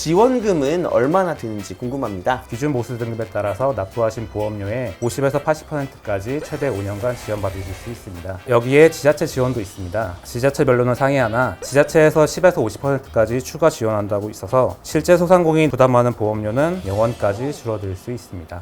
지원금은 얼마나 드는지 궁금합니다. 기준 보수 등급에 따라서 납부하신 보험료의 50에서 80%까지 최대 5년간 지원받으실 수 있습니다. 여기에 지자체 지원도 있습니다. 지자체별로는 상이하나 지자체에서 10에서 50%까지 추가 지원한다고 있어서 실제 소상공인 부담하는 보험료는 0원까지 줄어들 수 있습니다.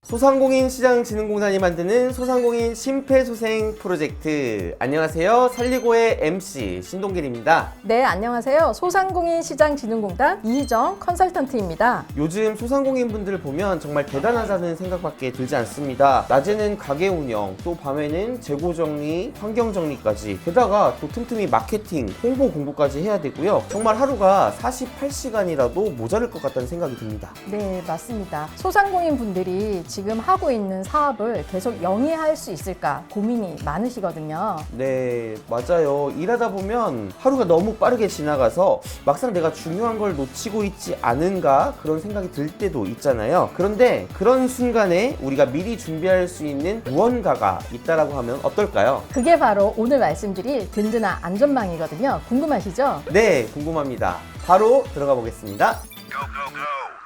소상공인 시장진흥공단이 만드는 소상공인 심폐소생 프로젝트. 안녕하세요. 살리고의 MC 신동길입니다. 네, 안녕하세요. 소상공인 시장진흥공단 이희정 컨설턴트입니다. 요즘 소상공인 분들 보면 정말 대단하다는 생각밖에 들지 않습니다. 낮에는 가게 운영, 또 밤에는 재고 정리, 환경 정리까지, 게다가 또 틈틈이 마케팅, 홍보 공부까지 해야 되고요. 정말 하루가 48시간이라도 모자랄 것 같다는 생각이 듭니다. 네, 맞습니다. 소상공인 분들이 지금 하고 있는 사업을 계속 영위할 수 있을까 고민이 많으시거든요. 네, 맞아요. 일하다 보면 하루가 너무 빠르게 지나가서 막상 내가 중요한 걸 놓치고 있지 않은가 그런 생각이 들 때도 있잖아요. 그런데 그런 순간에 우리가 미리 준비할 수 있는 무언가가 있다라고 하면 어떨까요? 그게 바로 오늘 말씀드릴 든든한 안전망이거든요. 궁금하시죠? 네, 궁금합니다. 바로 들어가 보겠습니다.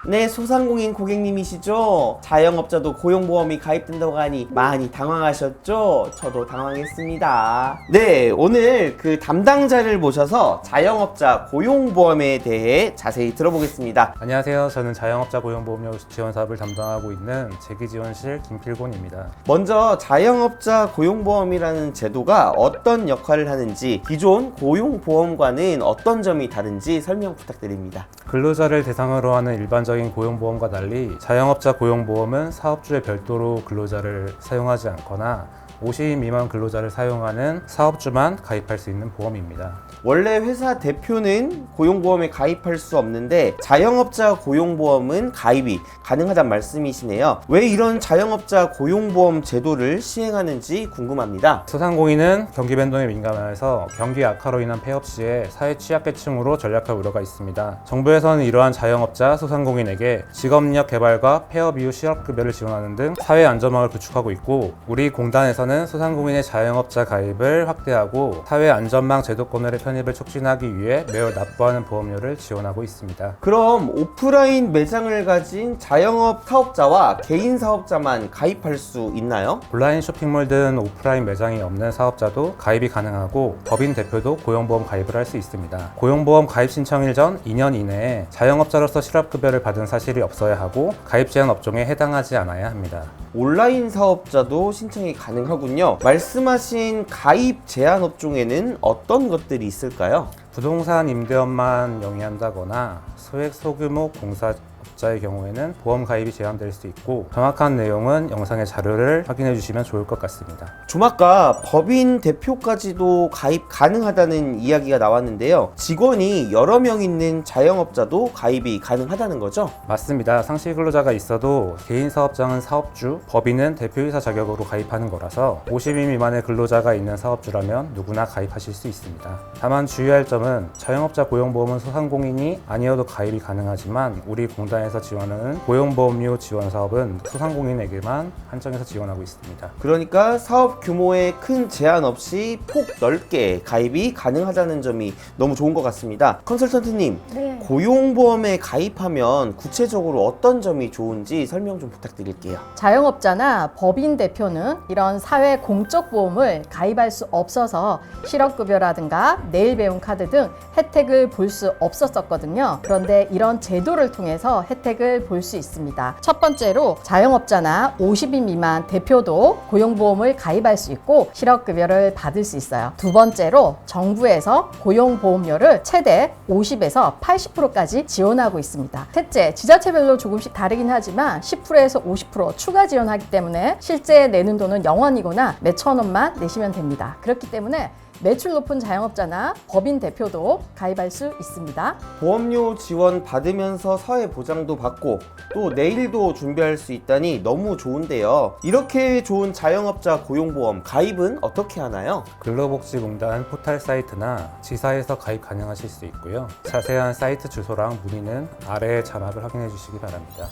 네, 소상공인 고객님이시죠? 자영업자도 고용보험이 가입된다고 하니 많이 당황하셨죠? 저도 당황했습니다. 네, 오늘 그 담당자를 모셔서 자영업자 고용보험에 대해 자세히 들어보겠습니다. 안녕하세요. 저는 자영업자 고용보험료 지원 사업을 담당하고 있는 재기지원실 김필곤입니다. 먼저 자영업자 고용보험이라는 제도가 어떤 역할을 하는지, 기존 고용보험과는 어떤 점이 다른지 설명 부탁드립니다. 근로자를 대상으로 하는 일반적인 고용보험과 달리 자영업자 고용보험은 사업주에 별도로 근로자를 사용하지 않거나 50인 미만 근로자를 사용하는 사업주만 가입할 수 있는 보험입니다. 원래 회사 대표는 고용보험에 가입할 수 없는데 자영업자 고용보험은 가입이 가능하단 말씀이시네요. 왜 이런 자영업자 고용보험 제도를 시행하는지 궁금합니다. 소상공인은 경기 변동에 민감해서 경기 악화로 인한 폐업 시에 사회 취약계층으로 전락할 우려가 있습니다. 정부에서는 이러한 자영업자 소상공인에게 직업력 개발과 폐업 이후 실업급여를 지원하는 등 사회 안전망을 구축하고 있고, 우리 공단에서는 소상공인의 자영업자 가입을 확대하고 사회 안전망 제도권의 편입을 촉진하기 위해 매월 납부하는 보험료를 지원하고 있습니다. 그럼 오프라인 매장을 가진 자영업 사업자와 개인 사업자만 가입할 수 있나요? 온라인 쇼핑몰 등 오프라인 매장이 없는 사업자도 가입이 가능하고 법인 대표도 고용보험 가입을 할 수 있습니다. 고용보험 가입 신청일 전 2년 이내에 자영업자로서 실업급여를 받은 사실이 없어야 하고 가입 제한 업종에 해당하지 않아야 합니다. 온라인 사업자도 신청이 가능하군요. 말씀하신 가입 제한 업종에는 어떤 것들이 있을까요? 부동산 임대업만 영위한다거나 소액 소규모 공사업자의 경우에는 보험 가입이 제한될 수 있고, 정확한 내용은 영상의 자료를 확인해 주시면 좋을 것 같습니다. 좀 아까 법인 대표까지도 가입 가능하다는 이야기가 나왔는데요. 직원이 여러 명 있는 자영업자도 가입이 가능하다는 거죠? 맞습니다. 상시 근로자가 있어도 개인 사업장은 사업주, 법인은 대표이사 자격으로 가입하는 거라서 50인 미만의 근로자가 있는 사업주라면 누구나 가입하실 수 있습니다. 다만 주의할 점은 자영업자 고용보험은 소상공인이 아니어도 가입이 가능하지만 우리 공단에서 지원하는 고용보험료 지원 사업은 소상공인에게만 한정해서 지원하고 있습니다. 그러니까 사업 규모에 큰 제한 없이 폭 넓게 가입이 가능하다는 점이 너무 좋은 것 같습니다. 컨설턴트님, 네. 고용보험에 가입하면 구체적으로 어떤 점이 좋은지 설명 좀 부탁드릴게요. 자영업자나 법인 대표는 이런 사회 공적 보험을 가입할 수 없어서 실업급여라든가 내일 배움 카드 등 혜택을 볼 수 없었거든요. 그런데 이런 제도를 통해서 혜택을 볼 수 있습니다. 첫 번째로 자영업자나 50인 미만 대표도 고용보험을 가입할 수 있고 실업급여를 받을 수 있어요. 두 번째로 정부에서 고용보험료를 최대 50에서 80%까지 지원하고 있습니다. 셋째, 지자체별로 조금씩 다르긴 하지만 10%에서 50% 추가 지원하기 때문에 실제 내는 돈은 0원이거나 매 1,000원만 내시면 됩니다. 그렇기 때문에 매출 높은 자영업자나 법인 대표도 가입할 수 있습니다. 보험료 지원 받으면서 사회 보장도 받고 또 내일도 준비할 수 있다니 너무 좋은데요. 이렇게 좋은 자영업자 고용보험 가입은 어떻게 하나요? 근로복지공단 포털 사이트나 지사에서 가입 가능하실 수 있고요. 자세한 사이트 주소랑 문의는 아래 자막을 확인해 주시기 바랍니다.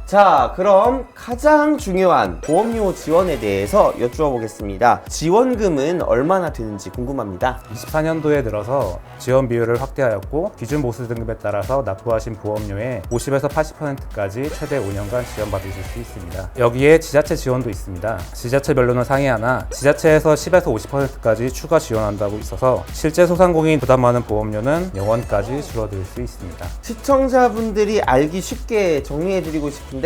자, 그럼 가장 중요한 보험료 지원에 대해서 여쭈어 보겠습니다. 지원금은 얼마나 되는지 궁금합니다. 24년도에 들어서 지원 비율을 확대하였고 기준 보수 등급에 따라서 납부하신 보험료의 50에서 80%까지 최대 5년간 지원받으실 수 있습니다. 여기에 지자체 지원도 있습니다. 지자체별로는 상이하나 지자체에서 10에서 50%까지 추가 지원한다고 있어서 실제 소상공인 부담하는 보험료는 0원까지 줄어들 수 있습니다. 시청자분들이 알기 쉽게 정리해드리고 싶은데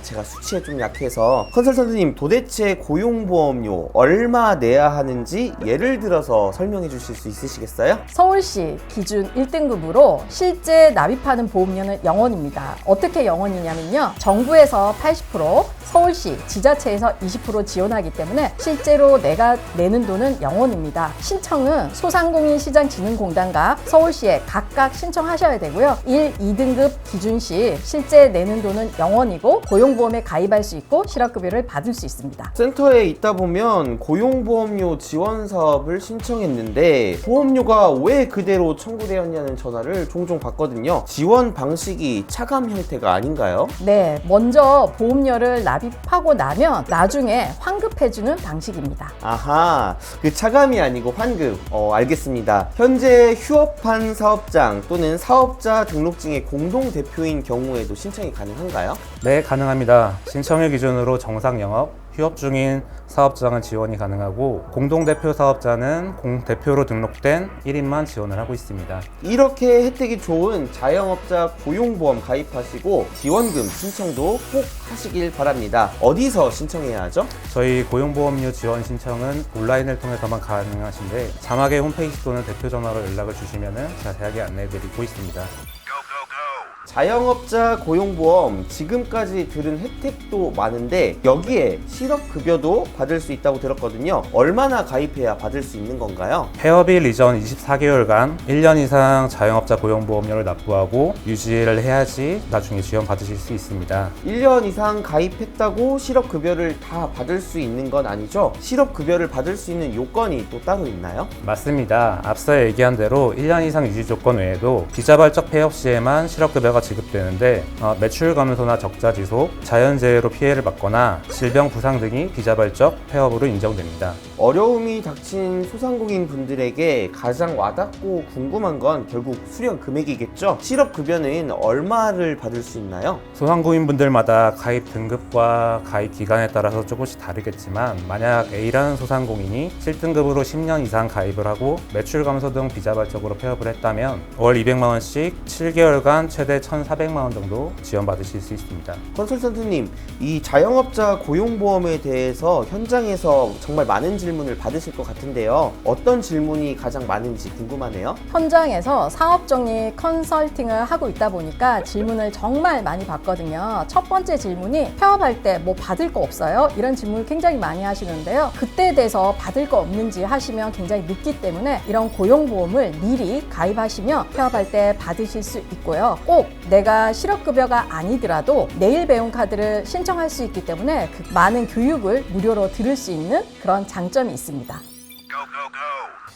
제가 수치에 좀 약해서 컨설턴트님, 도대체 고용보험료 얼마 내야 하는지 예를 들어서 설명해 주실 수 있으시겠어요? 서울시 기준 1등급으로 실제 납입하는 보험료는 0원입니다. 어떻게 0원이냐면요. 정부에서 80%, 서울시, 지자체에서 20% 지원하기 때문에 실제로 내가 내는 돈은 0원입니다. 신청은 소상공인시장진흥공단과 서울시에 각각 신청하셔야 되고요. 1, 2등급 기준 시 실제 내는 돈은 0원이고 고용보험에 가입할 수 있고 실업급여를 받을 수 있습니다. 센터에 있다 보면 고용보험료 지원 사업을 신청했는데 보험료가 왜 그대로 청구되었냐는 전화를 종종 받거든요. 지원 방식이 차감 형태가 아닌가요? 네, 먼저 보험료를 납입하고 나면 나중에 환급해주는 방식입니다. 아하, 그 차감이 아니고 환급. 알겠습니다. 현재 휴업한 사업장 또는 사업자 등록증의 공동대표인 경우에도 신청이 가능한가요? 네, 가능합니다. 신청일 기준으로 정상 영업, 휴업 중인 사업장은 지원이 가능하고 공동대표 사업자는 공대표로 등록된 1인만 지원을 하고 있습니다. 이렇게 혜택이 좋은 자영업자 고용보험 가입하시고 지원금 신청도 꼭 하시길 바랍니다. 어디서 신청해야 하죠? 저희 고용보험료 지원 신청은 온라인을 통해서만 가능하신데 자막의 홈페이지 또는 대표 전화로 연락을 주시면 자세하게 안내해드리고 있습니다. 자영업자 고용보험 지금까지 들은 혜택도 많은데 여기에 실업급여도 받을 수 있다고 들었거든요. 얼마나 가입해야 받을 수 있는 건가요? 폐업일 이전 24개월간 1년 이상 자영업자 고용보험료를 납부하고 유지를 해야지 나중에 지원 받으실 수 있습니다. 1년 이상 가입했다고 실업급여를 다 받을 수 있는 건 아니죠? 실업급여를 받을 수 있는 요건이 또 따로 있나요? 맞습니다. 앞서 얘기한 대로 1년 이상 유지 조건 외에도 비자발적 폐업 시에만 실업급여가 지급되는데 매출 감소나 적자 지속, 자연재해로 피해를 받거나 질병 부상 등이 비자발적 폐업으로 인정됩니다. 어려움이 닥친 소상공인 분들에게 가장 와닿고 궁금한 건 결국 수령 금액이겠죠? 실업급여는 얼마를 받을 수 있나요? 소상공인분들마다 가입 등급과 가입 기간에 따라서 조금씩 다르겠지만 만약 A라는 소상공인이 7등급으로 10년 이상 가입을 하고 매출 감소 등 비자발적으로 폐업을 했다면 월 200만 원씩 7개월간 최대 1,400만 원 정도 지원받으실 수 있습니다. 컨설턴트님, 이 자영업자 고용보험에 대해서 현장에서 정말 많은 질문을 받으실 것 같은데요. 어떤 질문이 가장 많은지 궁금하네요. 현장에서 사업정리 컨설팅을 하고 있다 보니까 질문을 정말 많이 받거든요. 첫 번째 질문이 폐업할 때 뭐 받을 거 없어요? 이런 질문을 굉장히 많이 하시는데요. 그때에 대해서 받을 거 없는지 하시면 굉장히 늦기 때문에 이런 고용보험을 미리 가입하시면 폐업할 때 받으실 수 있고요. 꼭 내가 실업급여가 아니더라도 내일 배움 카드를 신청할 수 있기 때문에 그 많은 교육을 무료로 들을 수 있는 그런 장점이 있습니다.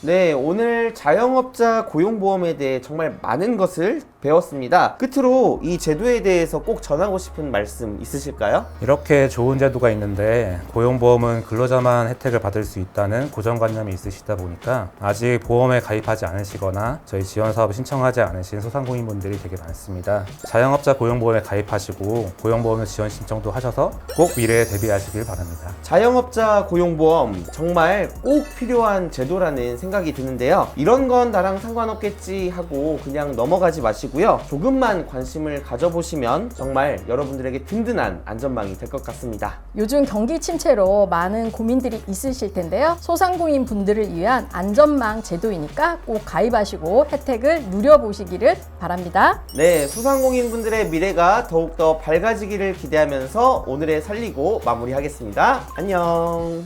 네, 오늘 자영업자 고용보험에 대해 정말 많은 것을 배웠습니다. 끝으로 이 제도에 대해서 꼭 전하고 싶은 말씀 있으실까요? 이렇게 좋은 제도가 있는데 고용보험은 근로자만 혜택을 받을 수 있다는 고정관념이 있으시다 보니까 아직 보험에 가입하지 않으시거나 저희 지원사업을 신청하지 않으신 소상공인분들이 되게 많습니다. 자영업자 고용보험에 가입하시고 고용보험을 지원 신청도 하셔서 꼭 미래에 대비하시길 바랍니다. 자영업자 고용보험 정말 꼭 필요한 제도라는 생각이 드는데요. 이런 건 나랑 상관없겠지 하고 그냥 넘어가지 마시고요. 조금만 관심을 가져보시면 정말 여러분들에게 든든한 안전망이 될 것 같습니다. 요즘 경기 침체로 많은 고민들이 있으실 텐데요. 소상공인 분들을 위한 안전망 제도이니까 꼭 가입하시고 혜택을 누려보시기를 바랍니다. 네, 소상공인분들의 미래가 더욱더 밝아지기를 기대하면서 오늘의 살리고 마무리하겠습니다. 안녕.